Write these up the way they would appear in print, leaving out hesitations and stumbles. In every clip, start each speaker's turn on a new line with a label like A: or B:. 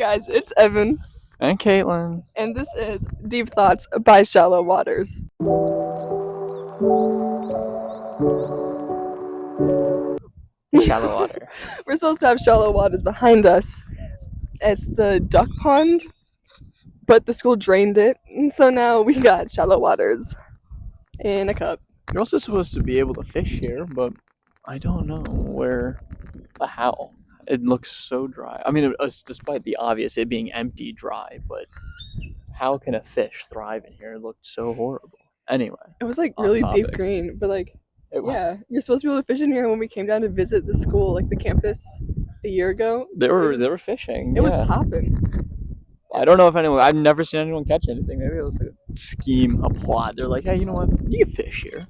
A: guys, it's Evan.
B: And Caitlin.
A: And this is Deep Thoughts by Shallow Waters.
B: Shallow water.
A: We're supposed to have shallow waters behind us. It's the duck pond, but the school drained it, and so now we got shallow waters in a cup.
B: You're also supposed to be able to fish here, but I don't know how. It looks so dry. I mean, despite the obvious, it being empty, dry, but how can a fish thrive in here? It looked so horrible. Anyway.
A: It was like really deep green, but like, yeah, you're supposed to be able to fish in here. When we came down to visit the school, like the campus, a year ago,
B: they were fishing.
A: It was popping.
B: I don't know if anyone. I've never seen anyone catch anything. Maybe it was like a scheme, a plot. They're like, hey, you know what? You can fish here.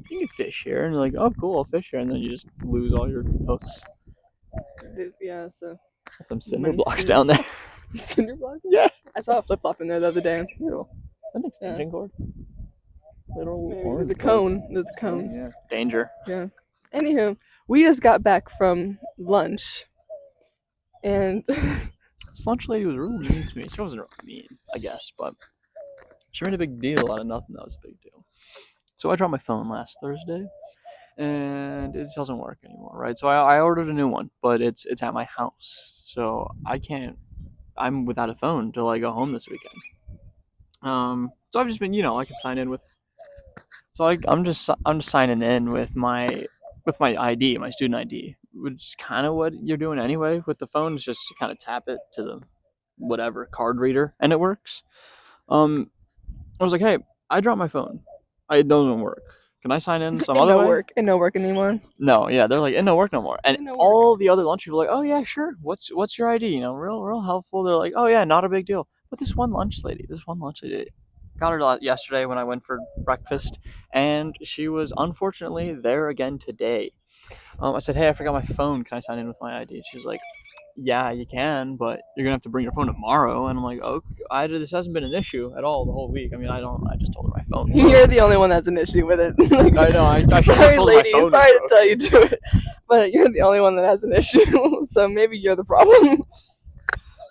B: And you're like, oh, cool, I'll fish here. And then you just lose all your hooks.
A: So.
B: Some cinder blocks down there.
A: Cinder blocks?
B: Yeah.
A: I saw a flip flop in there the other day.
B: An extension cord.
A: There's a cone.
B: Yeah. Danger.
A: Yeah. Anywho, we just got back from lunch, and
B: this lunch lady was really mean to me. She wasn't really mean, I guess, but she made a big deal out of nothing that was a big deal. So I dropped my phone last Thursday, and it doesn't work anymore, right? So I ordered a new one, but it's at my house, so I'm without a phone till I go home this weekend. So I've just been, I can sign in with. So I'm just signing in with my ID, my student ID, which is kind of what you're doing anyway with the phone. It's just to kind of tap it to the whatever card reader, and it works. I was like, hey, I dropped my phone. It doesn't work. Can I sign in some other way?
A: It no work anymore.
B: No, yeah, they're like, it no work no more. And all the other lunch people are like, oh yeah, sure. What's your ID? Real helpful. They're like, oh yeah, not a big deal. But this one lunch lady, got her yesterday when I went for breakfast, and she was unfortunately there again today. I said, hey, I forgot my phone. Can I sign in with my ID? She's like, yeah, you can, but you're gonna have to bring your phone tomorrow. And I'm like, okay, this hasn't been an issue at all the whole week. I mean, I just told her my phone.
A: You're the only one that's an issue with it.
B: I know. I
A: sorry, lady. Sorry to tell you to it, but you're the only one that has an issue. So maybe you're the problem.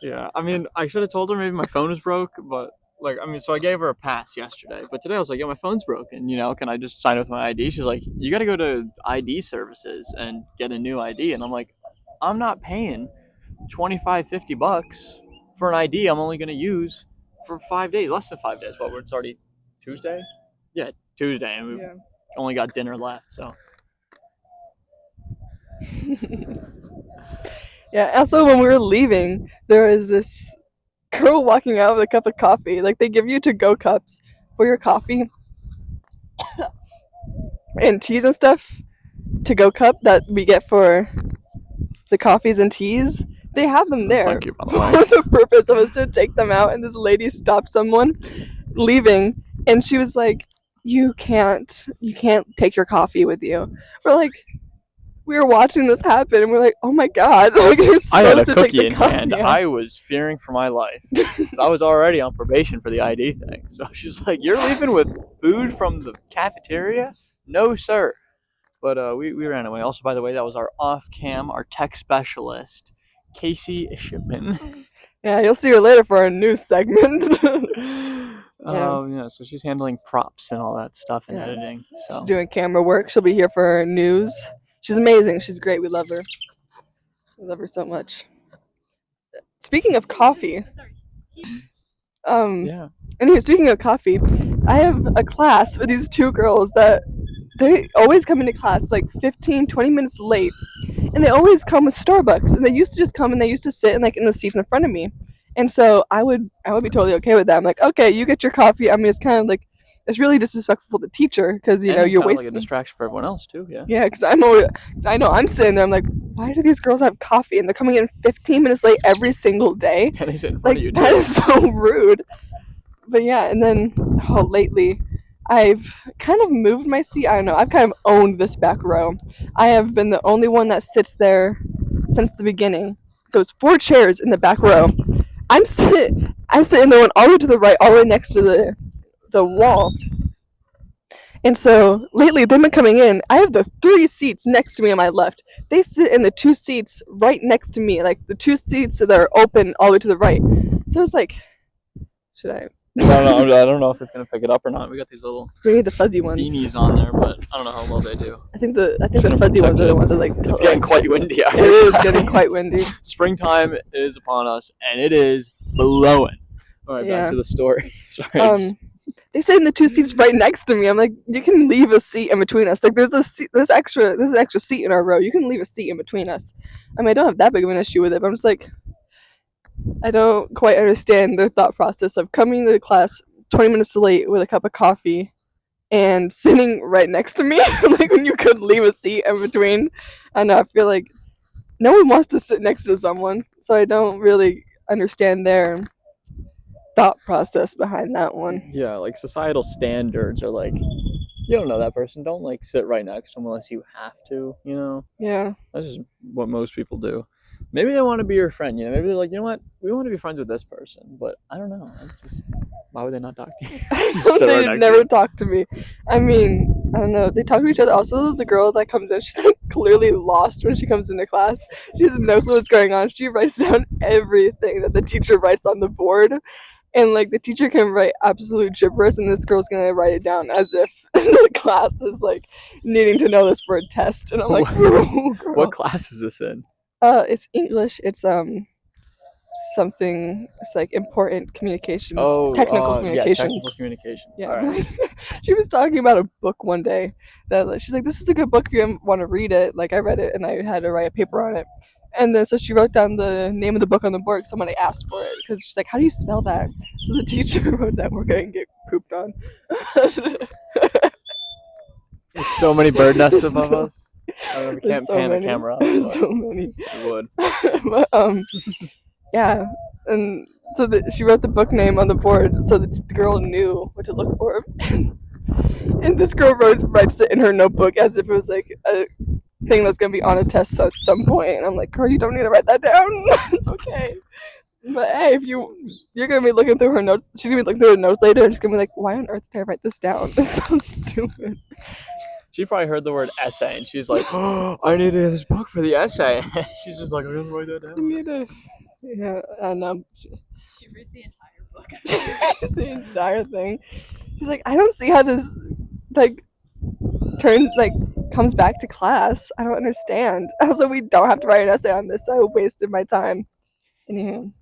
B: Yeah, I mean, I should have told her maybe my phone was broke, but so I gave her a pass yesterday. But today I was like, yeah, my phone's broken. Can I just sign with my ID? She's like, you got to go to ID services and get a new ID. And I'm like, I'm not paying $25-$50 for an ID I'm only going to use for 5 days, less than 5 days. It's already Tuesday? Yeah, Tuesday, and we've only got dinner left, so.
A: Yeah, also when we were leaving, there was this girl walking out with a cup of coffee. Like, they give you to-go cups for your coffee and teas and stuff. To-go cup that we get for the coffees and teas. They have them there.
B: Thank you, by the
A: way. For the purpose of us to take them out, and this lady stopped someone leaving, and she was like, you can't take your coffee with you. We're like, we were watching this happen, and we're like, oh my god, like, you're supposed to take the coffee. I had a cookie in hand.
B: Yeah. I was fearing for my life, because I was already on probation for the ID thing. So she's like, you're leaving with food from the cafeteria? No, sir. But we ran away. Also, by the way, that was our off-cam, our tech specialist, Casey Shipman.
A: Yeah, you'll see her later for our news segment.
B: So she's handling props and all that stuff and editing. So.
A: She's doing camera work. She'll be here for our news. She's amazing. She's great. We love her. We love her so much. Speaking of coffee. Anyway, speaking of coffee, I have a class with these two girls that they always come into class like 15-20 minutes late, and they always come with Starbucks, and they used to just come and they used to sit in the seats in front of me, and so I would be totally okay with that. I'm like, okay, you get your coffee. I mean, it's kind of like, it's really disrespectful to the teacher, because you're wasting,
B: like a distraction for everyone else too.
A: Yeah, because I know I'm sitting there, I'm like, why do these girls have coffee and they're coming in 15 minutes late every single day?
B: And they sit in front of you,
A: that is so rude. But yeah, and then lately I've kind of moved my seat. I don't know. I've kind of owned this back row. I have been the only one that sits there since the beginning. So it's 4 chairs in the back row. I'm sitting in the one all the way to the right, all the way next to the wall. And so lately they've been coming in. I have the 3 seats next to me on my left. They sit in the 2 seats right next to me, like the 2 seats that are open all the way to the right. So it's like, should I?
B: I don't know if it's gonna pick it up or not. We got these little
A: We need the fuzzy ones.
B: beanies on there, but I don't know how well they do.
A: I think the
B: Shouldn't
A: fuzzy ones
B: protect
A: are the
B: it.
A: ones that like.
B: It's getting quite windy out
A: It
B: here.
A: is getting quite windy.
B: Springtime is upon us, and it is blowing. All right,
A: Yeah.
B: back to the story. Sorry.
A: They sit in the 2 seats right next to me. I'm like, you can leave a seat in between us. Like, there's an extra seat in our row. You can leave a seat in between us. I mean, I don't have that big of an issue with it, but I'm just like, I don't quite understand the thought process of coming to class 20 minutes late with a cup of coffee and sitting right next to me, like when you could leave a seat in between. I know, I feel like no one wants to sit next to someone, so I don't really understand their thought process behind that one.
B: Yeah, like societal standards are like, you don't know that person. Don't like sit right next to them unless you have to. You know,
A: Yeah.
B: that's just what most people do. Maybe they want to be your friend. You know, maybe they're like, you know what, we want to be friends with this person, but I don't know. It's just, why would they not talk to you? Just sit right
A: They
B: next to
A: never
B: you.
A: talk to me. I mean, I don't know. They talk to each other. Also, the girl that comes in, she's like clearly lost when she comes into class. She has no clue what's going on. She writes down everything that the teacher writes on the board. And like the teacher can write absolute gibberish, and this girl's gonna write it down as if the class is like needing to know this for a test. And I'm like, "Whoa, girl."
B: What class is this in?
A: It's English. It's something. It's like important communications, technical
B: Yeah,
A: communications.
B: technical communications.
A: Yeah.
B: All right.
A: She was talking about a book one day that like, she's like, this is a good book if you want to read it. Like I read it and I had to write a paper on it. And then so she wrote down the name of the book on the board. Somebody asked for it because she's like, how do you spell that? So the teacher wrote that we're going to get pooped on.
B: There's so many bird nests above
A: So-
B: us. I don't know, we
A: There's
B: can't
A: so
B: pan
A: many.
B: the camera up.
A: There's
B: but
A: so many.
B: we would.
A: But, yeah. And so she wrote the book name on the board so the girl knew what to look for. And this girl writes it in her notebook as if it was like a thing that's going to be on a test at some point. And I'm like, girl, you don't need to write that down. It's okay. But hey, if you're going to be looking through her notes, she's going to be looking through her notes later and she's going to be like, why on earth did I write this down? It's so stupid.
B: She probably heard the word essay and she's like, oh, I need this book for the essay. She's just like, I'm gonna write that
A: You
B: down.
A: need to, yeah, I know.
C: She reads the entire book.
A: It's the entire thing. She's like, I don't see how this like comes back to class. I don't understand. Also, we don't have to write an essay on this, so I wasted my time. Anywho.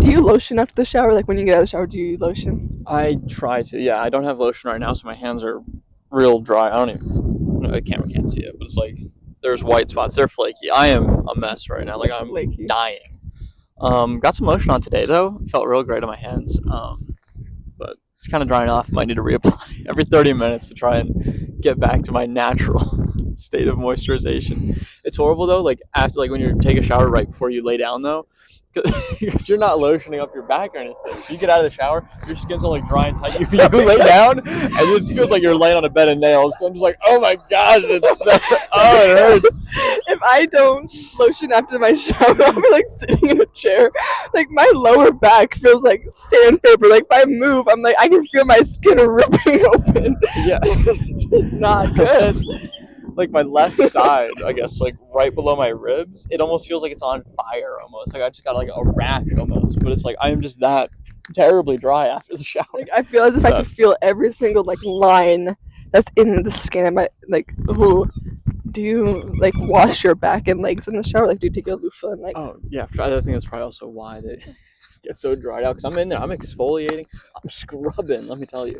A: Do you lotion after the shower? Like when you get out of the shower, do you lotion?
B: I try to. Yeah, I don't have lotion right now, so my hands are real dry. I don't even. No, the camera can't see it, but it's like there's white spots. They're flaky. I am a mess right now. Like I'm
A: Flaky.
B: dying. Got some lotion on today though. Felt real great on my hands. But it's kind of drying off. Might need to reapply every 30 minutes to try and get back to my natural state of moisturization. It's horrible though. Like after, like when you take a shower right before you lay down though, because you're not lotioning up your back or anything. So you get out of the shower, your skin's all like dry and tight. You lay down, and it just feels like you're laying on a bed of nails. I'm just like, oh my gosh, it's so, oh it hurts.
A: If I don't lotion after my shower, I'll be like sitting in a chair. Like my lower back feels like sandpaper. Like if I move, I'm like I can feel my skin ripping open.
B: Yeah.
A: It's just not good.
B: Like my left side, I guess, like right below my ribs, it almost feels like it's on fire almost. Like I just got like a rash almost. But it's like I am just that terribly dry after the shower.
A: Like I feel as if I could feel every single like line that's in the skin of my like. Ooh. Do you like wash your back and legs in the shower? Like, do you take a loofah and like?
B: Oh yeah, I think that's probably also why they get so dried out. Because I'm in there, I'm exfoliating, I'm scrubbing. Let me tell you.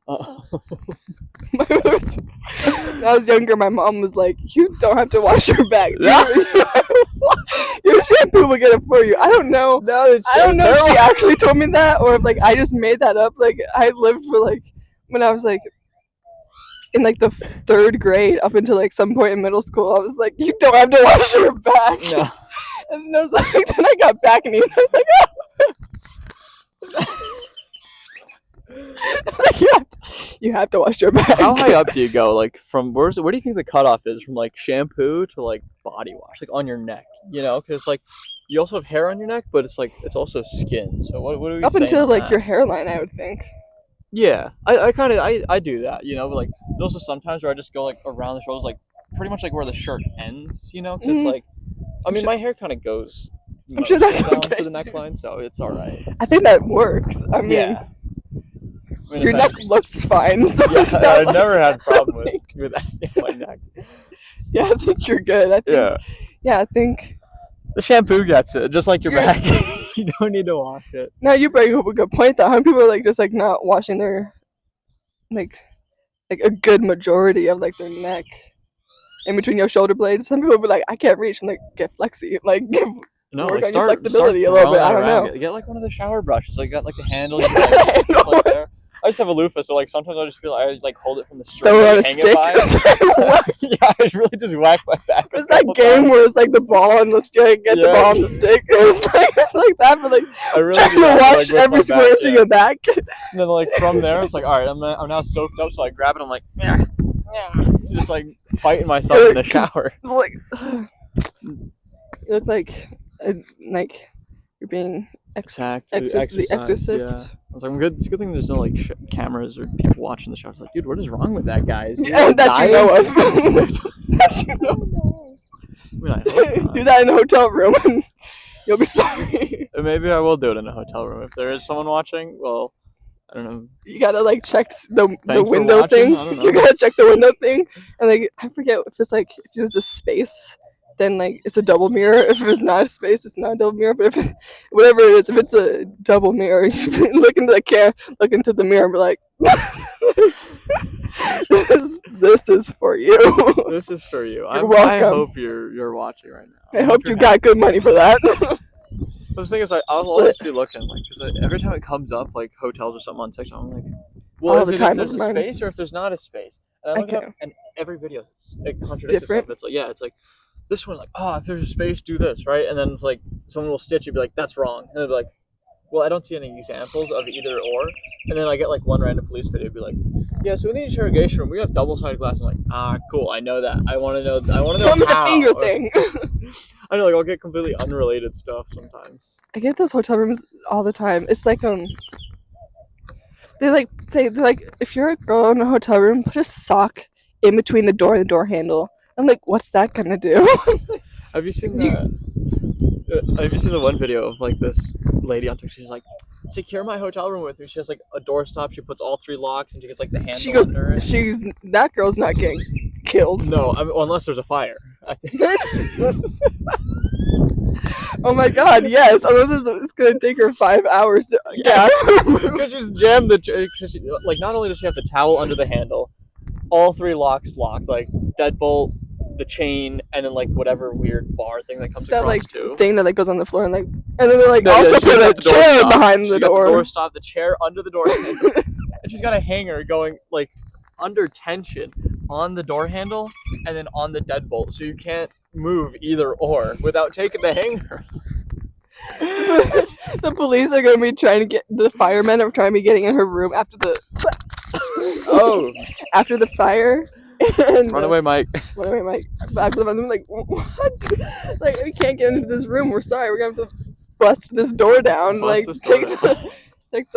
A: When I was younger, my mom was like, "You don't have to wash your back. Your shampoo will get it for you." I don't know.
B: No,
A: I don't know if she actually told me that or if like I just made that up. Like I lived for like when I was like in like the 3rd grade up until like some point in middle school, I was like, "You don't have to wash your back."
B: No.
A: And then I was like, then I got back and I was like, I was like, you have to wash your back.
B: How high up do you go? Like from where do you think the cutoff is from like shampoo to like body wash, like on your neck? You know, because like you also have hair on your neck, but it's like it's also skin. So what are we
A: Up
B: saying
A: until
B: on
A: like
B: that?
A: your hairline, I would think.
B: Yeah, I kind of I do that, you know. But like there's also sometimes where I just go like around the shoulders, like pretty much like where the shirt ends, you know. Because it's
A: Mhm.
B: like, I mean, my hair kind of goes
A: I'm sure that's
B: down
A: okay,
B: to the
A: too.
B: neckline, so it's all right.
A: I think that works. I mean,
B: Yeah. I mean,
A: your
B: if
A: neck looks fine. So
B: Yeah,
A: it's not
B: I've
A: like-
B: never had a problem
A: think-
B: with my neck.
A: Yeah, I think you're good. I think. Yeah, I think.
B: The shampoo gets it, just like your
A: You're-
B: back. You don't need to wash it.
A: Now you bring up a good point. Though, how many people are like just like not washing their like a good majority of like their neck in between your shoulder blades? Some people be like, I can't reach. I'm like, get flexy. Like, give
B: No,
A: work
B: like
A: on your
B: start
A: flexibility a little bit. I don't
B: around.
A: know.
B: Get like one of the shower brushes. Like got like the handle. You can, like,
A: I know.
B: like there. I just have a loofah, so like sometimes I just feel like I like hold it from the string.
A: Throw it on
B: and
A: a
B: hang
A: stick.
B: it by. Yeah, I really just whack my back.
A: It's that game where it's like the ball on the stick, get the
B: Yeah.
A: ball on the stick. It's like that, but like
B: I really
A: trying
B: do
A: to
B: that,
A: wash
B: like, with
A: every
B: my
A: square
B: back,
A: inch of
B: yeah.
A: your back.
B: And then like from there, it's like, all right, I'm now soaked up, so I grab it. I'm like, just like fighting myself in the shower.
A: It's like you look like you're being
B: Exact.
A: The Exorcist.
B: Yeah. I was like, I'm good. It's a good thing there's no like cameras or people watching the show. I was like, dude, what is wrong with that guy? Is he,
A: Yeah,
B: like,
A: that you
B: dying?
A: know of. That you know of.
B: I mean, I hope not.
A: Do that in a hotel room and you'll be sorry.
B: Maybe I will do it in a hotel room if there is someone watching. Well, I don't know.
A: You gotta like check the
B: for
A: window
B: watching?
A: thing.
B: I don't know.
A: You gotta check the window thing, and like I forget if it's like if there's a space, then like it's a double mirror. If there's not a space, it's not a double mirror. But if whatever it is, if it's a double mirror, you look into look into the mirror, and be like, this is for you.
B: This is for you.
A: You're
B: I
A: welcome.
B: hope you're watching right now.
A: I hope you got good money for that.
B: But the thing is, like, I'll
A: Split.
B: always be looking, like, because every time it comes up, like hotels or something on TikTok, I'm like, well,
A: All
B: is
A: the
B: it
A: time,
B: if there's a
A: never mind.
B: space or if there's not a space? And I look it
A: Okay.
B: up, and every video it contradicts
A: different?
B: itself. It's like, yeah, it's like this one, like, oh, if there's a space, do this, right? And then it's like someone will stitch it, be like, that's wrong, and they'll be like, well, I don't see any examples of either or. And then I get like one random police video, be like, yeah, so in the interrogation room, we have double-sided glass. I'm like, cool, I know that. I want to know.
A: Tell me the
B: how.
A: finger thing.
B: I know, like, I'll get completely unrelated stuff sometimes.
A: I get those hotel rooms all the time. It's like they like say they're like if you're a girl in a hotel room, put a sock in between the door and the door handle. I'm like, what's that gonna do?
B: Have you seen
A: You-
B: that? Have you seen the one video of like this lady on TikTok? She's like, secure my hotel room with me. She has like a doorstop. She puts all 3 locks and she gets like the handle
A: She goes.
B: under it.
A: That girl's not getting killed.
B: No, I mean, well, unless there's a fire. I think.
A: Oh my god, yes. Unless it's gonna take her 5 hours to get out of her room.
B: Because she's jammed like not only does she have the towel under the handle, all 3 locks locked, like deadbolt, the chain, and then like whatever weird bar thing that comes
A: That
B: across
A: like
B: too.
A: thing that like goes on the floor and like, and then they're like
B: No, yeah,
A: also
B: she's
A: put a
B: got the door
A: chair
B: stop.
A: behind
B: She's
A: the
B: got
A: door.
B: The door stop, the chair under the door handle, and she's got a hanger going like under tension on the door handle and then on the deadbolt, so you can't move either or without taking the hanger.
A: The police are gonna be trying to get the firemen are trying to be getting in her room after the
B: Oh,
A: after the fire. And
B: run away, Mike.
A: Run away, Mike. After the I'm like, what? Like, we can't get into this room. We're sorry. We're gonna have to bust this door down.
B: Bust
A: like,
B: this door
A: take
B: down.
A: take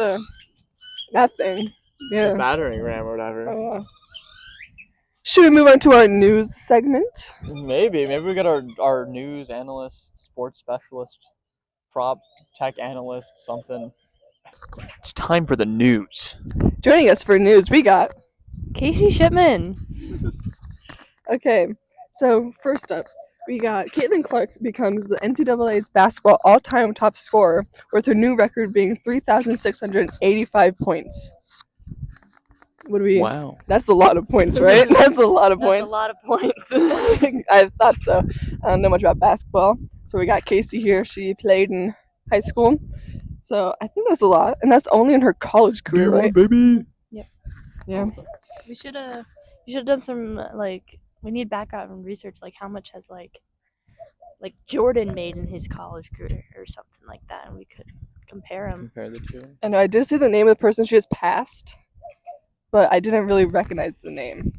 A: that thing. Yeah.
B: Battering ram or whatever.
A: Should we move on to our news segment?
B: Maybe we got our news analyst, sports specialist, prop tech analyst, something. It's time for the news.
A: Joining us for news, we got.
C: Casey Shipman.
A: Okay, so first up, we got Caitlin Clark becomes the NCAA's basketball all-time top scorer, with her new record being 3,685 points. What do we?
B: Wow.
A: That's a lot of points, right? That's a lot of
C: That's
A: points.
C: a lot of points.
A: I thought so. I don't know much about basketball, so we got Casey here. She played in high school, so I think that's a lot, and that's only in her college career, right?
B: baby.
A: Yeah.
C: We should have. You should have done some like. We need background research, like how much has like Jordan made in his college career or something like that, and we could compare him.
B: Compare the two.
A: I know I did see the name of the person she just passed, but I didn't really recognize the name.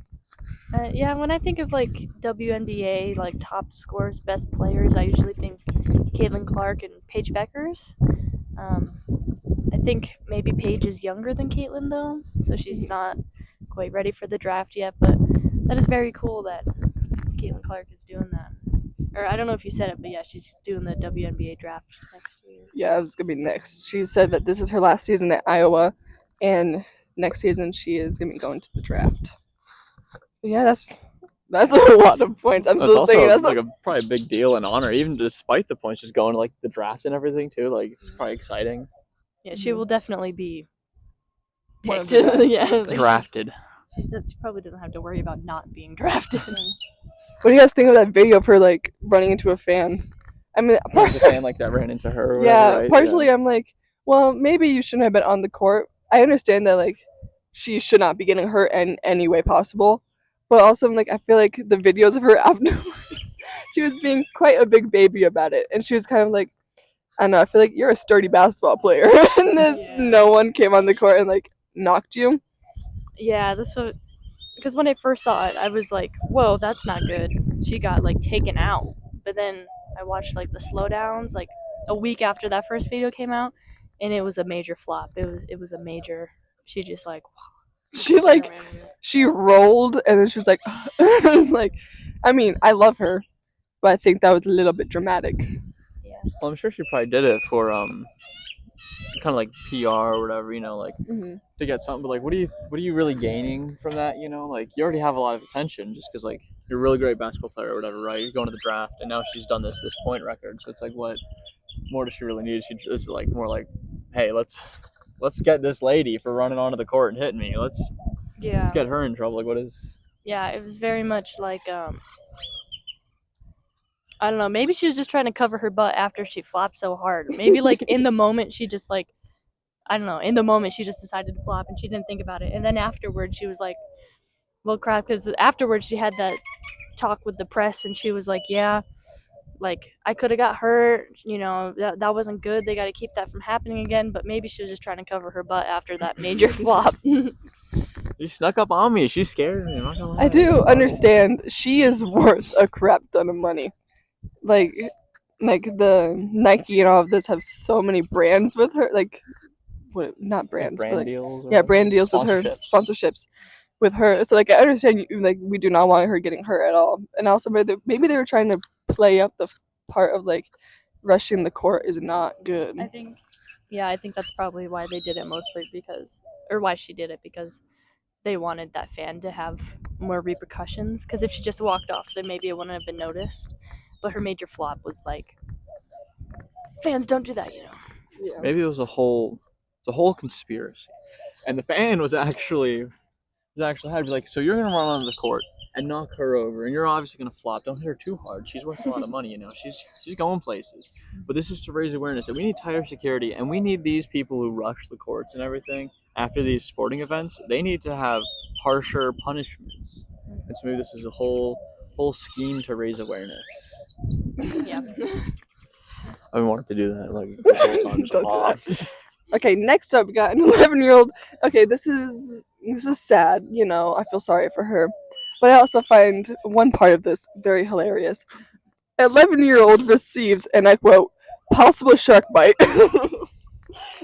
C: Yeah, when I think of like WNBA, like top scorers, best players, I usually think Caitlin Clark and Paige Beckers. I think maybe Paige is younger than Caitlin though, so she's not quite ready for the draft yet. But that is very cool that Caitlin Clark is doing that. or I don't know if you said it, but yeah, she's doing the WNBA draft next year.
A: Yeah, it was gonna be next. She said that this is her last season at Iowa, and next season she is gonna be going to the draft. Yeah, that's a lot of points. I'm
B: It's
A: still
B: also
A: thinking that's
B: like probably a big deal and honor, even despite the points, just going to like the draft and everything too. Like it's probably exciting.
C: Yeah, she will definitely be
A: One of
C: picked.
A: the best.
C: Yeah, like,
B: Drafted.
C: She said she probably doesn't have to worry about not being drafted.
A: What do you guys think of that video of her like running into a fan? I mean,
B: The fan like that ran into her. Or
A: yeah,
B: whatever, right?
A: partially
B: Yeah.
A: I'm like, well, maybe you shouldn't have been on the court. I understand that like she should not be getting hurt in any way possible, but also I'm like, I feel like the videos of her afterwards, she was being quite a big baby about it, and she was kind of like, I don't know, I feel like you're a sturdy basketball player, and no one came on the court and like knocked you.
C: Yeah, this was because when I first saw it, I was like, "Whoa, that's not good." She got like taken out, but then I watched like the slowdowns like a week after that first video came out, and it was a major flop. It was a major. She just like
A: She like she rolled and then she was like, I was like, I mean, I love her, but I think that was a little bit dramatic.
B: Well, I'm sure she probably did it for kind of like PR or whatever, you know, like to get something. But like, what are you really gaining from that? You know, like you already have a lot of attention just because like you're a really great basketball player or whatever, right? You're going to the draft, and now she's done this point record. So it's like, what more does she really need? It's like more like, hey, let's get this lady for running onto the court and hitting me. Let's get her in trouble. Like, what is?
C: Yeah, it was very much like I don't know. Maybe she was just trying to cover her butt after she flopped so hard. Maybe like in the moment she just like, I don't know. In the moment she just decided to flop and she didn't think about it. And then afterwards she was like, well, crap. Because afterwards she had that talk with the press and she was like, yeah, like I could have got hurt. You know, that wasn't good. They got to keep that from happening again. But maybe she was just trying to cover her butt after that major flop.
B: She snuck up on me. She scared me. I'm not gonna lie.
A: I do understand she is worth a crap ton of money. Like the Nike and all of this have so many brands with her. Like, what? Not brands,
B: Brand
A: but like,
B: deals.
A: yeah, brand deals with her, sponsorships with her. So like, I understand like we do not want her getting hurt at all. And also maybe they were trying to play up the part of like rushing the court is not good.
C: I think that's probably why they did it mostly why she did it because they wanted that fan to have more repercussions. Because if she just walked off, then maybe it wouldn't have been noticed. But her major flop was like, fans don't do that, you know.
A: Yeah.
B: Maybe it was a whole conspiracy, and the fan was actually had to be like, so you're gonna run onto the court and knock her over, and you're obviously gonna flop. Don't hit her too hard. She's worth a lot of money, you know. She's going places. But this is to raise awareness that we need tighter security, and we need these people who rush the courts and everything after these sporting events. They need to have harsher punishments. And so maybe this is a whole scheme to raise awareness.
C: Yeah.
B: I've been wanting to do that like this whole time.
A: Don't do that. Okay, next up we got an 11-year-old. Okay, this is sad, you know. I feel sorry for her. But I also find one part of this very hilarious. 11-year-old receives, and I quote, possible shark bite.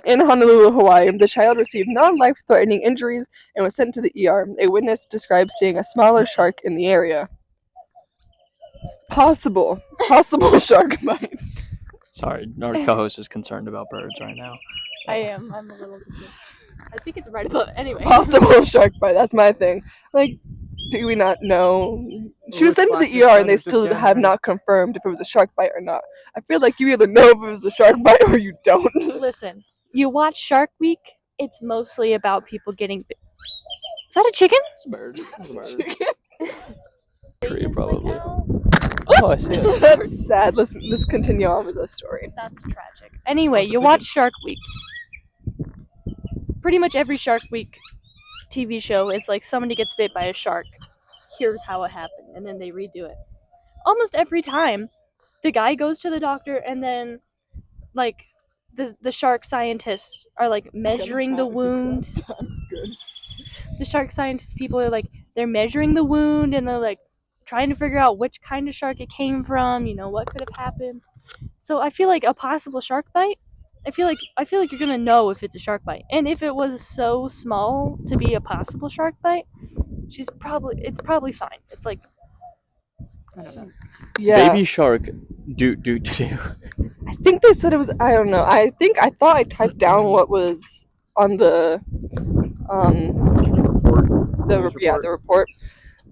A: In Honolulu, Hawaii, the child received non-life-threatening injuries and was sent to the ER. A witness described seeing a smaller shark in the area. Possible shark bite.
B: Sorry, our co-host is concerned about birds right now.
C: I am. I'm a little concerned. I think it's right above. Anyway.
A: Possible shark bite. That's my thing. Like, do we not know? She was sent to the ER and they still have not confirmed if it was a shark bite or not. I feel like you either know if it was a shark bite or you don't.
C: Listen, you watch Shark Week, it's mostly about people getting bit. Is that a chicken?
B: It's a bird. It's a bird.
A: Chicken?
B: Tree,
C: Like
B: probably.
C: how-
B: Oh, I see it.
A: That's sad. Let's continue on with the story.
C: That's tragic. Anyway, you watch Shark Week. Pretty much every Shark Week TV show is like somebody gets bit by a shark. Here's how it happened, and then they redo it. Almost every time, the guy goes to the doctor, and then like the shark scientists are like measuring the wound. The shark scientists people are like they're measuring the wound, and they're like trying to figure out which kind of shark it came from, you know, what could have happened. So I feel like a possible shark bite, I feel like you're gonna know if it's a shark bite. And if it was so small to be a possible shark bite, it's probably fine. It's like I don't know.
A: Yeah.
B: Baby shark. Do.
A: I think they said it was. I don't know. I thought I typed down what was on the the report.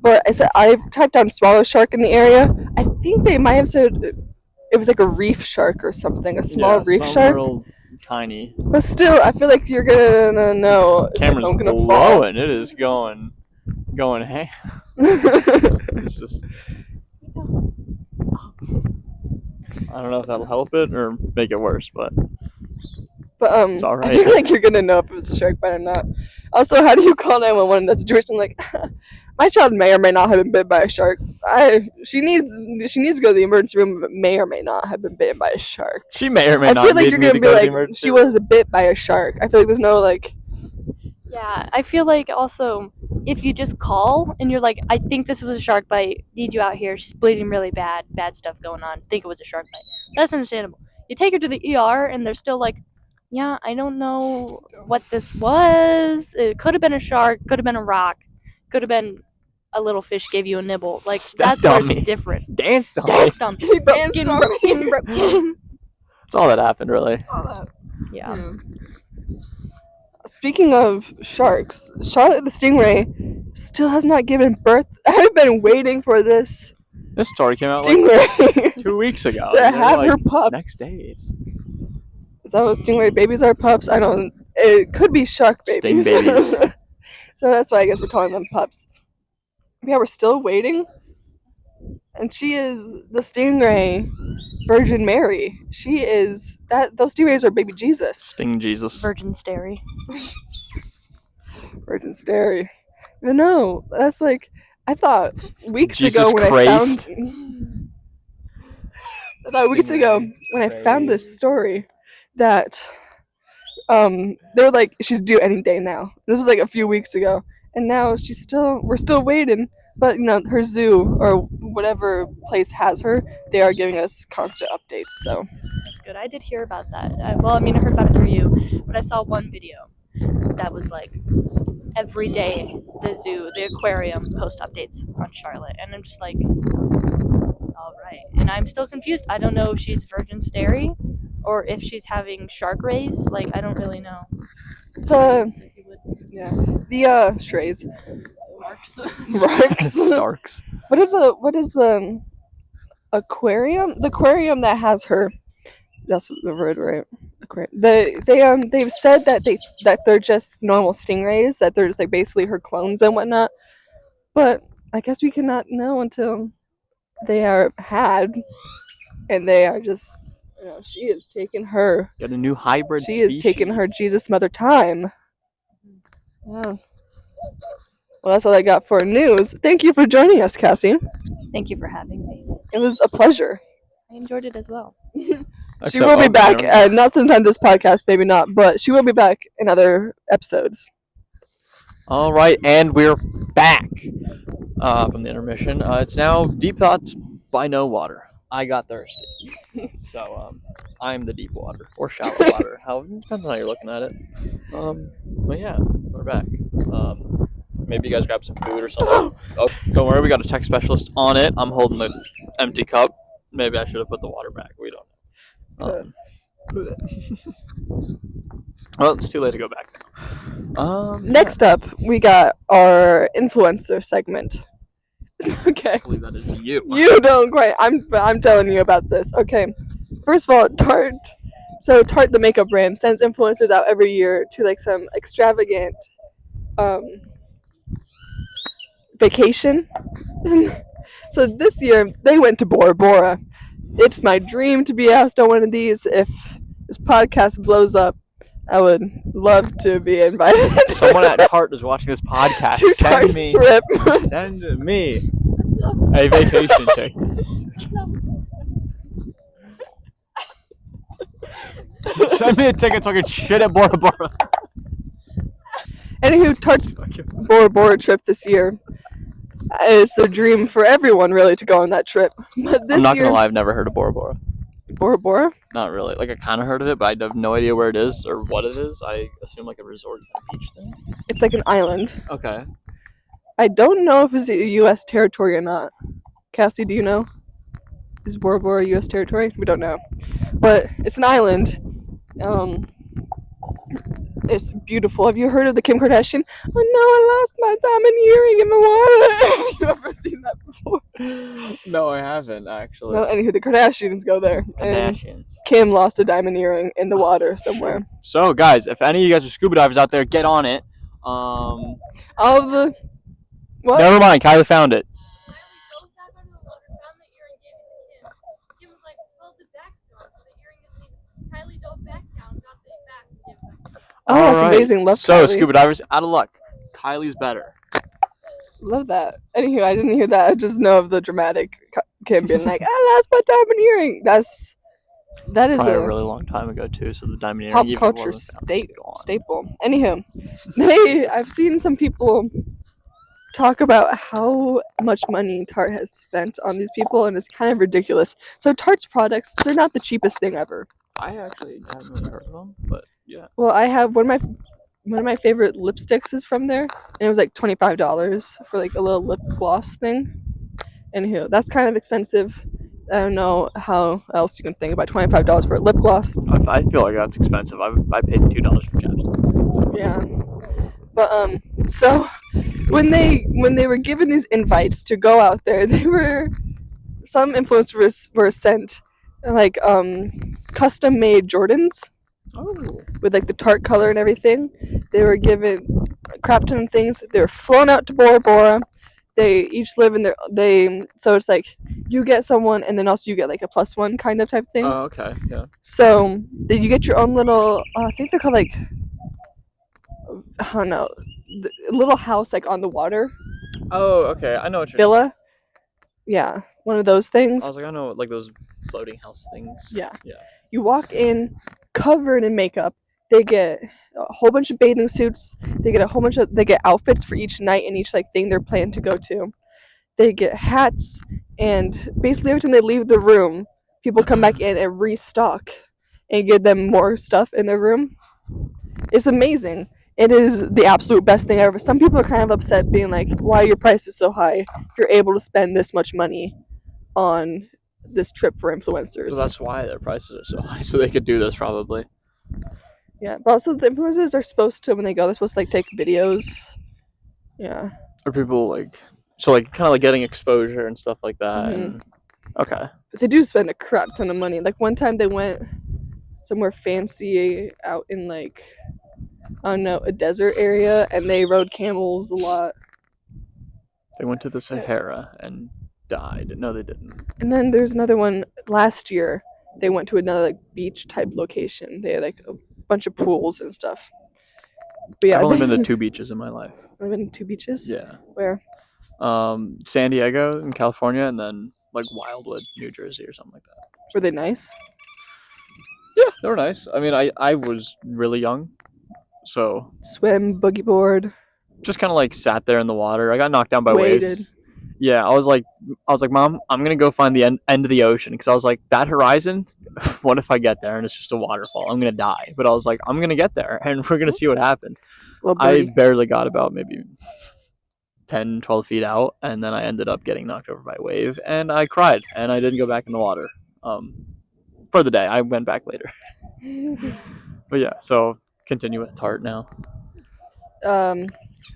A: But I said I've typed down swallow shark in the area. I think they might have said it was like a reef shark or something, a small reef
B: some
A: shark.
B: real tiny.
A: But still, I feel like you're gonna know.
B: Camera's
A: if I'm gonna
B: blowing. It is going hey.
A: fall.
B: It's just. I don't know if that'll help it or make it worse, but
A: But
B: it's all
A: I
B: right.
A: feel like you're gonna know if it was a shark bite or not. Also, how do you call 911 in that situation? Like, my child may or may not have been bitten by a shark. She needs to go to the emergency room, but may or may not have been bitten by a shark.
B: she may or may
A: I
B: not.
A: feel like
B: need
A: you're
B: me
A: gonna
B: to
A: be
B: go to the
A: like,
B: emergency
A: she
B: room.
A: was bit by a shark. I feel like there's no like.
C: Yeah, I feel like also if you just call and you're like, I think this was a shark bite, need you out here, she's bleeding really bad stuff going on, think it was a shark bite. That's understandable. You take her to the ER and they're still like, yeah, I don't know what this was. It could have been a shark, could have been a rock, could have been a little fish gave you a nibble. Like,
B: Stepped
C: that's where
B: on
C: it's
B: me.
C: different.
B: Danced on me.
C: Danced on me.
A: He danced
C: Broken,
A: on me.
C: broken.
B: That's all that happened, really.
C: Yeah.
A: Speaking of sharks, Charlotte the Stingray still has not given birth. I've been waiting for this
B: This story came out like
A: stingray
B: 2 weeks ago.
A: to
B: and they're
A: have her
B: like,
A: pups.
B: next days.
A: Is that what stingray babies are? Pups? I don't. It could be shark
B: Sting
A: babies.
B: babies.
A: So that's why I guess we're calling them pups. Yeah, we're still waiting. And she is the stingray Virgin Mary. She is that. Those stingrays are baby Jesus.
B: Sting Jesus.
C: Virgin Stary.
A: Virgin Stary. But no, that's like I thought weeks
B: Jesus
A: ago when
B: Christ.
A: I thought weeks ago when I found this story that they were like she's due any day now. This was like a few weeks ago, and now we're still waiting. But you know her zoo or whatever place has her, they are giving us constant updates. So
C: That's good. I did hear about that. I heard about it through you, but I saw one video that was like every day the zoo, the aquarium post updates on Charlotte, and I'm just like, all right. And I'm still confused. I don't know if she's Virgin Stary or if she's having shark rays. Like, I don't really know.
A: the strays, Marks.
B: Starks.
A: What is the aquarium? The aquarium that has her. That's the word, right? They've said that they're just normal stingrays, that they're just like basically her clones and whatnot. But I guess we cannot know until they are had, and they are just. You know, she is taking her.
B: Got a new hybrid
A: She is taking her Jesus mother time. Yeah. Well, that's all I got for news. Thank you for joining us, Cassie.
C: Thank you for having me.
A: It was a pleasure.
C: I enjoyed it as well.
A: She will be back. Not sometime this podcast, maybe not, but she will be back in other episodes.
B: All right, and we're back from the intermission. It's now Deep Thoughts by No Water. I got thirsty, so I'm the deep water or shallow water. Depends on how you're looking at it. But yeah, we're back. Maybe you guys grab some food or something. Oh, don't worry, we got a tech specialist on it. I'm holding the empty cup. Maybe I should have put the water back. We don't know. Well, it's too late to go back now.
A: Next up, we got our influencer segment. Okay.
B: I believe that is you.
A: You don't quite. I'm telling you about this. Okay. First of all, Tarte. So Tarte, the makeup brand, sends influencers out every year to like some extravagant vacation. So this year they went to Bora Bora. It's my dream to be asked on one of these. If this podcast blows up, I would love to be invited.
B: Someone at Tarte is watching this podcast.
A: to Tarte's trip.
B: Send me a vacation ticket. Send me a ticket so I can shit at Bora Bora.
A: Anywho, Tarte's Bora Bora trip this year. It's a dream for everyone, really, to go on that trip. But this
B: I'm not
A: year,
B: gonna lie, I've never heard of Bora Bora.
A: Bora Bora?
B: Not really. Like, I kind of heard of it, but I have no idea where it is or what it is. I assume like a resort beach thing.
A: It's like an island.
B: Okay.
A: I don't know if it's a U.S. territory or not. Cassie, do you know? Is Bora Bora U.S. territory? We don't know, but it's an island. It's beautiful. Have you heard of the Kim Kardashian? Oh no, I lost my diamond earring in the water. Have you ever seen that before?
B: No, I haven't actually.
A: No, anywho, the Kardashians go there. And
B: Kardashians.
A: Kim lost a diamond earring in the water somewhere.
B: So, guys, if any of you guys are scuba divers out there, get on it.
A: All of the what?
B: Never mind. Kylie found it.
A: Oh, that's
B: Alright.
A: amazing. Love
B: So,
A: Kylie.
B: scuba divers, out of luck. Kylie's better.
A: Love that. Anywho, I didn't hear that. I just know of the dramatic Kim being like, I lost my diamond earring. That is
B: Probably
A: a
B: a really long time ago too. So the diamond earring
A: pop
B: even
A: culture
B: wasn't gone.
A: staple. Anywho, I've seen some people talk about how much money Tarte has spent on these people, and it's kind of ridiculous. So Tarte's products, they're not the cheapest thing ever.
B: I actually haven't really heard of them, but yeah.
A: Well, I have one of my favorite lipsticks is from there, and it was like $25 for like a little lip gloss thing. Anywho, that's kind of expensive. I don't know how else you can think about $25 for a lip gloss.
B: I feel like that's expensive. I paid $2 for chapstick.
A: Yeah, but so when they were given these invites to go out there, some influencers were sent like custom made Jordans.
B: Oh.
A: With like the Tarte color and everything. They were given a crap ton of things. They were flown out to Bora Bora. They each live in so it's like you get someone and then also you get like a +1 kind of type thing.
B: Oh, okay, yeah.
A: So you get your own little, I think they're called like, I don't know, a little house like on the water.
B: Oh, okay, I know what you're
A: Villa. Yeah, one of those things.
B: I was like, I know, like those floating house things.
A: Yeah.
B: Yeah.
A: You walk in covered in makeup. They get a whole bunch of bathing suits. They get outfits for each night and each like thing they're planning to go to. They get hats, and basically every time they leave the room, people come back in and restock and give them more stuff in their room. It's amazing. It is the absolute best thing ever. Some people are kind of upset being like, why are your prices so high if you're able to spend this much money on this trip for influencers?
B: So that's why their prices are so high, so they could do this probably.
A: Yeah, but also the influencers are supposed to, when they go, they're supposed to like take videos. Yeah.
B: Or people like, so like kind of like getting exposure and stuff like that.
A: Mhm.
B: And, okay.
A: But they do spend a crap ton of money. Like one time they went somewhere fancy out in like, I don't know, a desert area, and they rode camels a lot.
B: They went to the Sahara and died. No, they didn't.
A: And then there's another one last year. They went to another like beach type location. They had like a bunch of pools and stuff. But yeah,
B: I've only been to 2 beaches in my life.
A: I've been to 2 beaches.
B: Yeah.
A: Where?
B: San Diego in California, and then like Wildwood, New Jersey, or something like that.
A: Were they nice?
B: Yeah, they were nice. I mean, I was really young, so
A: Swim, boogie board,
B: just kind of like sat there in the water. I got knocked down by
A: waded.
B: waves. Yeah, I was like, Mom, I'm gonna go find the end of the ocean, because I was like, that horizon. What if I get there and it's just a waterfall? I'm gonna die. But I was like, I'm gonna get there, and we're gonna see what happens. I barely got about maybe 10, 12 feet out, and then I ended up getting knocked over by a wave, and I cried, and I didn't go back in the water for the day. I went back later. But yeah, so continue with Tarte now.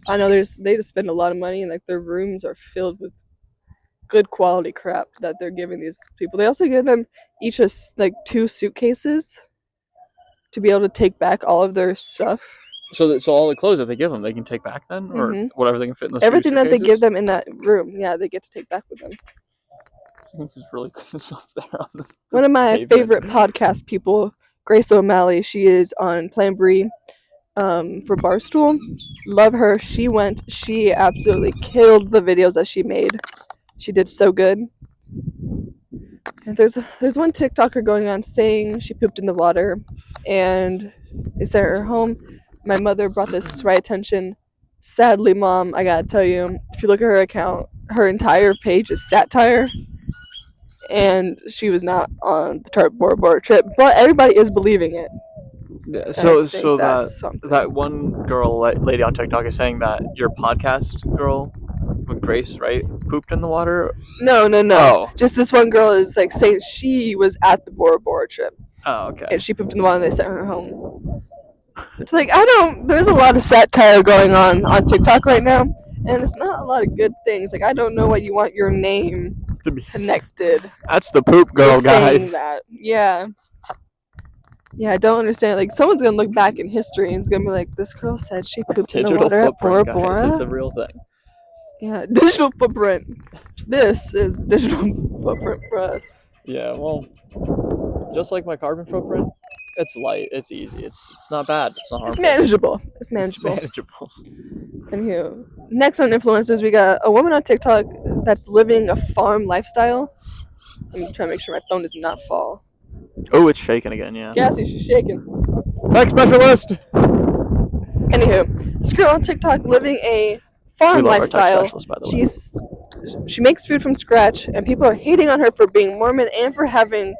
A: I know they just spend a lot of money, and like their rooms are filled with good quality crap that they're giving these people. They also give them each like 2 suitcases to be able to take back all of their stuff.
B: So all the clothes that they give them, they can take back then, or whatever they can fit in those
A: everything that they
B: suitcases?
A: give them in that room. Yeah, they get to take back with them.
B: I think there's really good stuff there on the
A: One of my
B: pavement.
A: favorite podcast people, Grace O'Malley, she is on Plan Brie for Barstool. Love her. She absolutely killed the videos that she made. She did so good. And there's one TikToker going on saying she pooped in the water, and they sent her home. My mother brought this to my attention. Sadly, Mom, I gotta tell you, if you look at her account, her entire page is satire, and she was not on the Tarte Bora Bora trip, but everybody is believing it.
B: Yeah, so
A: that's something.
B: that one girl lady on TikTok is saying that your podcast girl, Grace, right? Pooped in the water.
A: No.
B: Oh.
A: Just this one girl is like saying she was at the Bora Bora trip
B: Oh, okay.
A: and she pooped in the water and they sent her home. It's like there's a lot of satire going on TikTok right now, and it's not a lot of good things. Like I don't know why you want your name
B: To be
A: connected.
B: That's the poop girl,
A: with saying
B: guys.
A: that. Yeah. Yeah, I don't understand. Like, someone's gonna look back in history and it's gonna be like, this girl said she pooped in the
B: Digital
A: water at Bora
B: footprint, guys. It's a
A: Bora.
B: real thing.
A: Yeah, digital footprint. This is digital footprint for us.
B: Yeah, well, just like my carbon footprint, it's light, it's easy, it's not bad, it's not harmful.
A: It's manageable. It's
B: It's
A: manageable.
B: manageable.
A: And here, next on influencers, we got a woman on TikTok that's living a farm lifestyle. I'm trying to make sure my phone does not fall.
B: Oh, it's shaking again, yeah.
A: Cassie, she's shaking.
B: Tech specialist!
A: Anywho, this girl on TikTok living a farm
B: We love our tech
A: lifestyle.
B: specialist, by the way.
A: She makes food from scratch, and people are hating on her for being Mormon and for having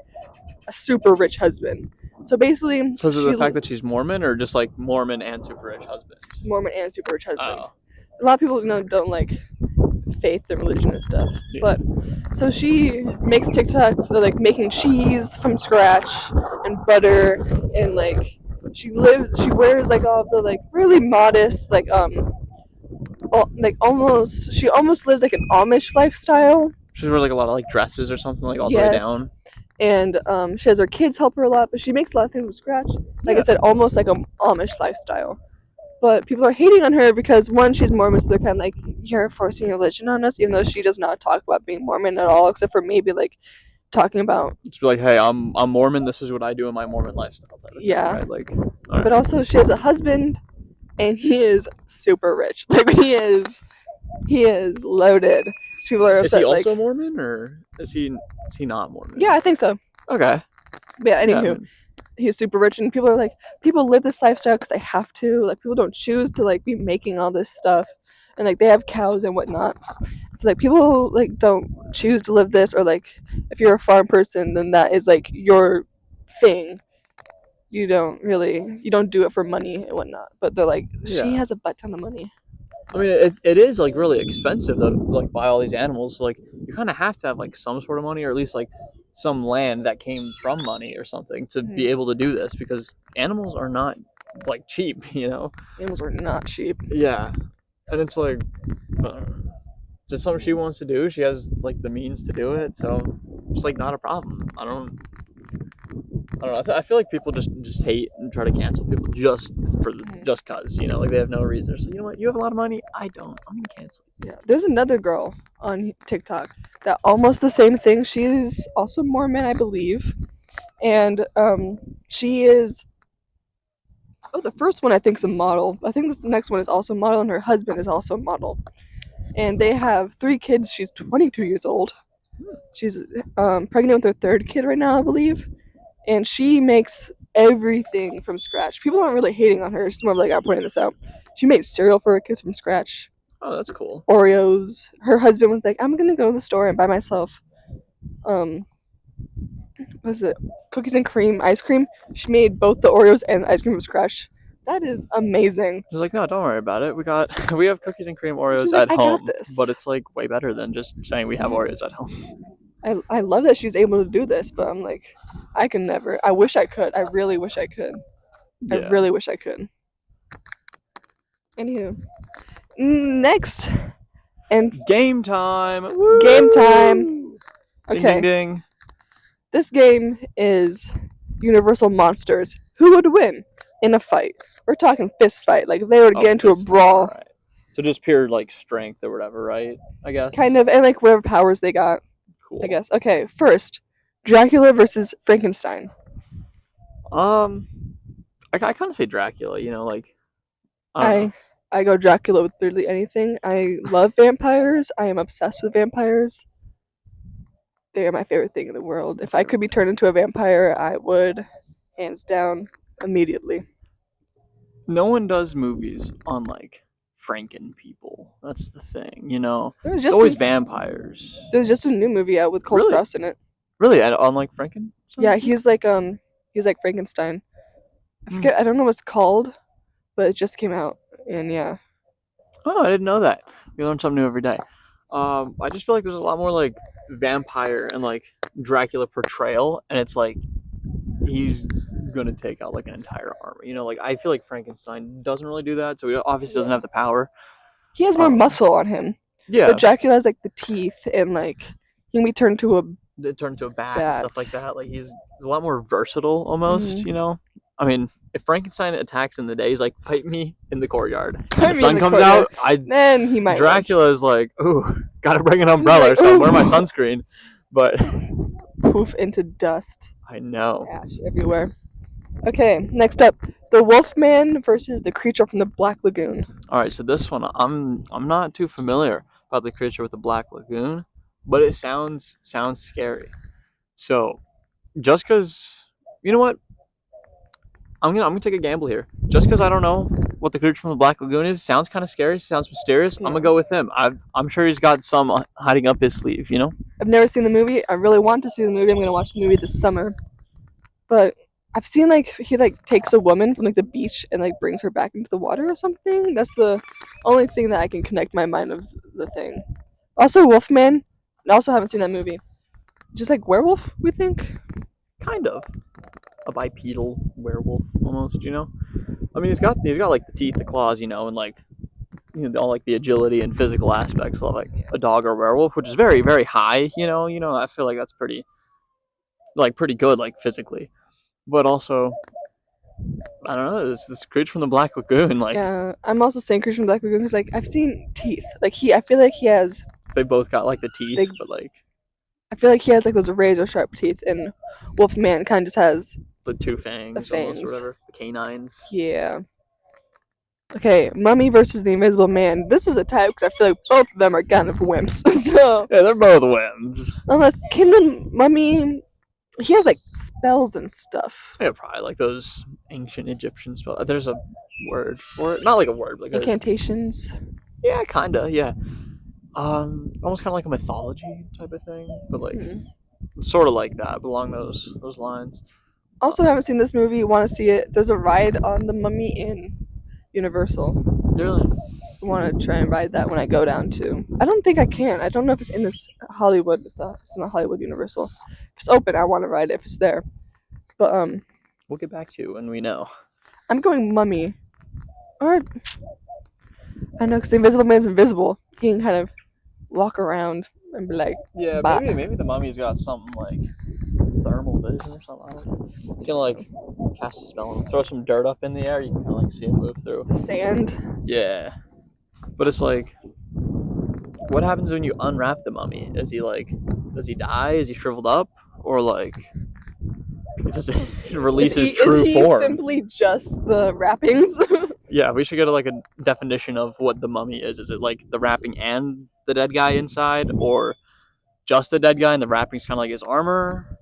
A: a super rich husband. So basically,
B: So is it the fact that she's Mormon, or just like Mormon and super rich husband?
A: Mormon and super rich husband.
B: Oh.
A: A lot of people don't like faith and religion and stuff.
B: Yeah.
A: But so she makes TikToks of, like making cheese from scratch and butter, and like she wears like all the like really modest like she almost lives like an Amish lifestyle.
B: She's wearing like a lot of like dresses or something, like all the way
A: Yes.
B: down.
A: And she has her kids help her a lot, but she makes a lot of things from scratch. Like I
B: Yeah.
A: said, almost like an Amish lifestyle. But people are hating on her because one, she's Mormon, so they're kind of like, you're forcing religion on us, even though she does not talk about being Mormon at all, except for maybe like talking about.
B: Just be like, hey, I'm Mormon. This is what I do in my Mormon lifestyle. Type of thing,
A: Yeah.
B: right? Like, all right.
A: But also, she has a husband, and he is super rich. Like he is loaded. So people are
B: Is
A: upset.
B: he also
A: like,
B: Mormon, or is he not Mormon?
A: yeah, I think so.
B: Okay.
A: But yeah,
B: Yeah,
A: anywho. He's super rich, and people are like, people live this lifestyle because they have to. Like, people don't choose to like be making all this stuff, and like they have cows and whatnot. So like people like don't choose to live this, or like if you're a farm person, then that is like your thing. You don't do it for money and whatnot. But they're like, she
B: Yeah.
A: has a butt ton of money.
B: I mean, it is like really expensive to like buy all these animals. So, like, you kind of have to have like some sort of money, or at least like some land that came from money or something to be
A: Mhm.
B: able to do this, because animals are not like cheap, you know.
A: Animals are not cheap.
B: Yeah, and it's like just something she wants to do. She has like the means to do it, so it's like not a problem. I don't know. I feel like people just hate and try to cancel people just cause, you know, like they have no reason. So, you know what? You have a lot of money. I don't. I'm gonna cancel.
A: Yeah, there's another girl on TikTok that almost the same thing. She's also Mormon, I believe, and she is. Oh, the first one I think is a model. I think this next one is also a model, and her husband is also a model, and they have 3 kids. She's 22 years old. She's pregnant with her 3rd kid right now, I believe, and she makes everything from scratch. People aren't really hating on her. It's more like I'm pointing this out. She makes cereal for her kids from scratch.
B: Oh, that's cool.
A: Oreos. Her husband was like, I'm gonna go to the store and buy myself what is it? Cookies and cream ice cream. She made both the Oreos and the ice cream from scratch. That is amazing.
B: She's like, no, don't worry about it. We have cookies and cream Oreos
A: She's like,
B: at
A: "I got
B: home,
A: this."
B: but it's like way better than just saying we have Oreos at home.
A: I love that she's able to do this, but I'm like, I can never. I wish I could. I really wish I could. I
B: Yeah.
A: really wish I could. Anywho, next, and
B: Game time.
A: game time.
B: Ding,
A: Okay,
B: ding, ding.
A: this game is Universal Monsters. Who would win in a fight? We're talking fist fight. Like if they were to
B: Oh,
A: get into a
B: fist fight,
A: brawl,
B: alright. So just pure like strength or whatever, right? I guess.
A: kind of, and like whatever powers they got.
B: Cool.
A: I guess. Okay, first, Dracula versus Frankenstein.
B: I kind of say Dracula. You know, like I don't know.
A: I go Dracula with literally anything. I love vampires. I am obsessed with vampires. They are my favorite thing in the world. If I could be turned into a vampire, I would, hands down, immediately.
B: No one does movies on like Franken people. That's the thing, you know.
A: There was
B: It's
A: just
B: always
A: a,
B: vampires.
A: there's just a new movie out with Cole
B: Really?
A: Sprouse in it.
B: Really, on like Franken?
A: Yeah, he's like Frankenstein. I forget. I don't know what it's called, but it just came out, and yeah.
B: Oh, I didn't know that. You learn something new every day. I just feel like there's a lot more like vampire and like Dracula portrayal, and it's like he's gonna take out like an entire army. You know, like I feel like Frankenstein doesn't really do that, so he obviously doesn't have the power.
A: He has more
B: Um,
A: muscle on him.
B: Yeah,
A: But Dracula has like the teeth and like he can be turned to a
B: it turned into a bat, and
A: bat.
B: stuff like that. Like he's a lot more versatile almost.
A: Mhm.
B: You know, I mean, if Frankenstein attacks in the day, he's like, fight me in the courtyard.
A: Fight
B: And
A: me
B: the
A: in
B: sun
A: the
B: comes
A: courtyard.
B: out.
A: Then he might
B: Dracula is like, ooh, gotta bring an umbrella or
A: like,
B: something. Wear my
A: ooh.
B: sunscreen. But
A: poof into dust.
B: I know.
A: Ash everywhere. Okay, next up, the Wolfman versus the creature from the Black Lagoon.
B: All right, so this one I'm not too familiar about the creature with the Black Lagoon, but it sounds scary. So just because, you know what, I'm gonna take a gamble here. Just because I don't know what the creature from the Black Lagoon is, sounds kind of scary, sounds mysterious. I'm gonna go with him. I'm sure he's got some hiding up his sleeve. You know.
A: I've never seen the movie. I really want to see the movie. I'm gonna watch the movie this summer. But I've seen like he like takes a woman from like the beach and like brings her back into the water or something. That's the only thing that I can connect my mind of the thing. Also, Wolfman. I also haven't seen that movie. Just like werewolf, we think.
B: Kind of a bipedal werewolf almost. You know. I mean, he's got like the teeth, the claws, you know, and like all like the agility and physical aspects of like a dog or a werewolf, which is very, very high. You know, I feel like that's pretty good, like physically, but also I don't know, this creature from the Black Lagoon, like
A: Yeah, I'm also saying Creature from the Black Lagoon because like I've seen teeth. Like I feel like he has.
B: they both got like the teeth,
A: Big-
B: but like
A: I feel like he has like those razor sharp teeth, and Wolfman kind of just has.
B: the two fangs, almost,
A: fangs.
B: or whatever, the canines.
A: Yeah. Okay, Mummy versus the Invisible Man. This is a type because I feel like both of them are kind of wimps. So
B: Yeah, they're both whims.
A: unless can the Mummy, he has like spells and stuff.
B: Yeah, probably like those ancient Egyptian spells. There's a word for it, not like a word, but like
A: Incantations.
B: yeah, kinda, yeah. Almost kind of like a mythology type of thing, but like
A: Mhm.
B: sort of like that, but along those lines.
A: Also, haven't seen this movie. Want to see it? There's a ride on the Mummy in Universal.
B: Really?
A: I want to try and ride that when I go down to. I don't think I can. I don't know if it's in this Hollywood. If it's in the Hollywood Universal. If it's open, I want to ride it if it's there. But
B: We'll get back to you when we know.
A: I'm going Mummy. Or I know because the Invisible Man's invisible. He can kind of walk around and be like,
B: Yeah,
A: But-
B: maybe the mummy's got something like thermal vision or something. I don't know. You can like cast a spell and throw some dirt up in the air. You can kind of like see him move through.
A: the sand.
B: Yeah, but it's like, what happens when you unwrap the mummy? Does he die? Is he shriveled up, or like, does it release his true
A: is he
B: form?
A: simply just the wrappings?
B: Yeah, we should get like a definition of what the mummy is. Is it like the wrapping and the dead guy inside, or just the dead guy and the wrapping's kind of like his armor?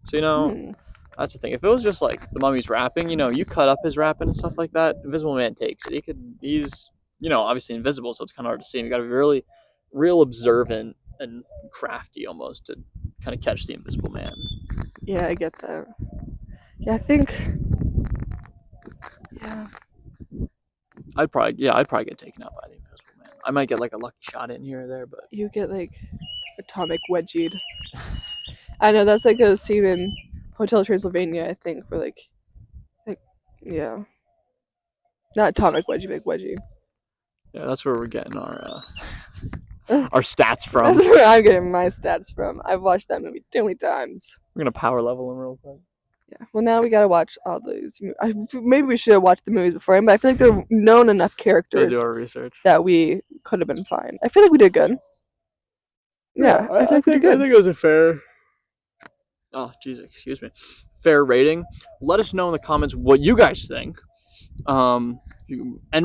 B: So that's the thing. If it was just like the mummy's wrapping, you cut up his wrapping and stuff like that, Invisible Man takes it. He's obviously invisible, so it's kind of hard to see him. You got to be really, real observant and crafty almost to kind of catch the Invisible Man.
A: Yeah, I get that. Yeah, I think. Yeah.
B: I'd probably get taken out by the Invisible Man. I might get like a lucky shot in here or there, but
A: You get like atomic wedgied. I know that's like a scene in Hotel Transylvania, I think, where like yeah. Not atomic wedgie, big wedgie.
B: yeah, that's where we're getting our our stats from.
A: That's where I'm getting my stats from. I've watched that movie too many times.
B: We're gonna power level him real quick.
A: Yeah. Well, now we gotta watch all these. Maybe we should have watched the movies before, but I feel like they're known enough
B: We'll
A: characters
B: do our research.
A: that we could have been fine. I feel like we did good. Yeah, I feel like we did good.
B: I think it was a fair. Oh, Jesus, excuse me. Fair rating. Let us know in the comments what you guys think, and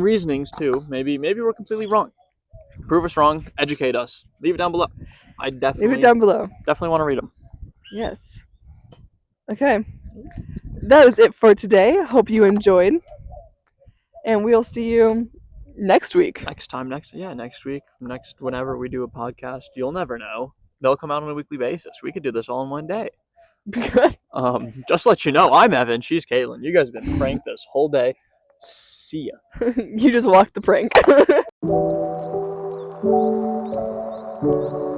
B: reasonings too. Maybe we're completely wrong. Prove us wrong. Educate us. Leave it down below. I
A: Leave
B: definitely
A: it down below.
B: want to read them.
A: Yes. Okay. That is it for today. Hope you enjoyed. And we'll see you next week.
B: Next week, whenever we do a podcast, you'll never know. They'll come out on a weekly basis. We could do this all in one day. Just to let you know, I'm Evan. She's Caitlin. You guys have been pranked this whole day. See ya.
A: You just walked the prank.
C: Bye.